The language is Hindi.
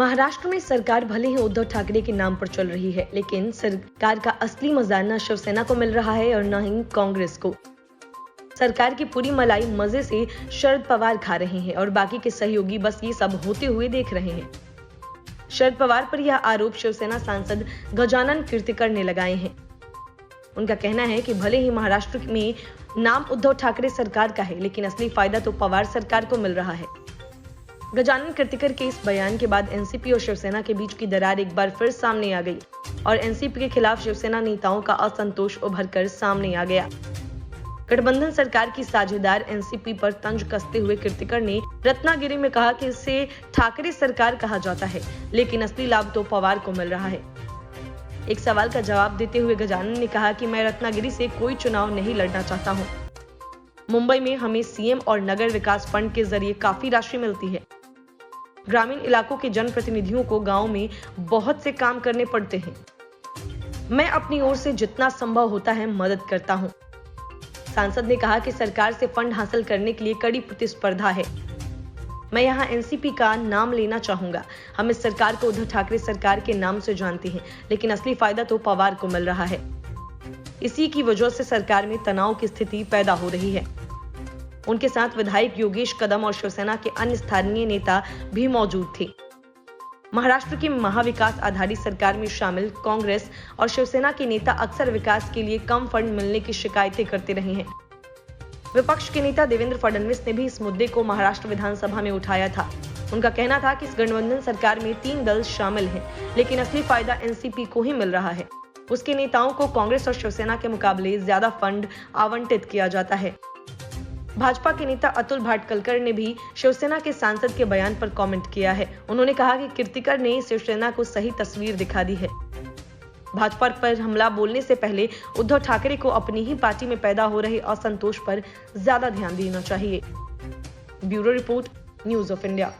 महाराष्ट्र में सरकार भले ही उद्धव ठाकरे के नाम पर चल रही है, लेकिन सरकार का असली मजा न शिवसेना को मिल रहा है और न ही कांग्रेस को। सरकार की पूरी मलाई मजे से शरद पवार खा रहे हैं और बाकी के सहयोगी बस ये सब होते हुए देख रहे हैं। शरद पवार पर यह आरोप शिवसेना सांसद गजानन कीर्तिकर ने लगाए हैं। उनका कहना है कि भले ही महाराष्ट्र में नाम उद्धव ठाकरे सरकार का है, लेकिन असली फायदा तो पवार सरकार को मिल रहा है। गजानन कीर्तिकर के इस बयान के बाद एनसीपी और शिवसेना के बीच की दरार एक बार फिर सामने आ गई और एनसीपी के खिलाफ शिवसेना नेताओं का असंतोष उभरकर सामने आ गया। गठबंधन सरकार की साझेदार एनसीपी पर तंज कसते हुए कीर्तिकर ने रत्नागिरी में कहा कि इसे ठाकरे सरकार कहा जाता है, लेकिन असली लाभ तो पवार को मिल रहा है। एक सवाल का जवाब देते हुए गजानन ने कहा कि मैं रत्नागिरी से कोई चुनाव नहीं लड़ना चाहता हूं। मुंबई में हमें सीएम और नगर विकास फंड के जरिए काफी राशि मिलती है। ग्रामीण इलाकों के जनप्रतिनिधियों को गांव में बहुत से काम करने पड़ते हैं। मैं अपनी ओर से जितना संभव होता है मदद करता हूं। सांसद ने कहा कि सरकार से फंड हासिल करने के लिए कड़ी प्रतिस्पर्धा है। मैं यहां एनसीपी का नाम लेना चाहूंगा। हम इस सरकार को उद्धव ठाकरे सरकार के नाम से जानते हैं, लेकिन असली फायदा तो पवार को मिल रहा है। इसी की वजह से सरकार में तनाव की स्थिति पैदा हो रही है। उनके साथ विधायक योगेश कदम और शिवसेना के अन्य स्थानीय नेता भी मौजूद थे। महाराष्ट्र की महाविकास आघाड़ी सरकार में शामिल कांग्रेस और शिवसेना के नेता अक्सर विकास के लिए कम फंड मिलने की शिकायतें करते रहे हैं। विपक्ष के नेता देवेंद्र फडणवीस ने भी इस मुद्दे को महाराष्ट्र विधानसभा में उठाया था। उनका कहना था कि इस गठबंधन सरकार में 3 दल शामिल हैं, लेकिन असली फायदा एनसीपी को ही मिल रहा है। उसके नेताओं को कांग्रेस और शिवसेना के मुकाबले ज्यादा फंड आवंटित किया जाता है। भाजपा के नेता अतुल भाटकलकर ने भी शिवसेना के सांसद के बयान पर कमेंट किया है। उन्होंने कहा कि कीर्तिकर ने शिवसेना को सही तस्वीर दिखा दी है। भाजपा पर हमला बोलने से पहले उद्धव ठाकरे को अपनी ही पार्टी में पैदा हो रहे असंतोष पर ज्यादा ध्यान देना चाहिए। Bureau report, news of India.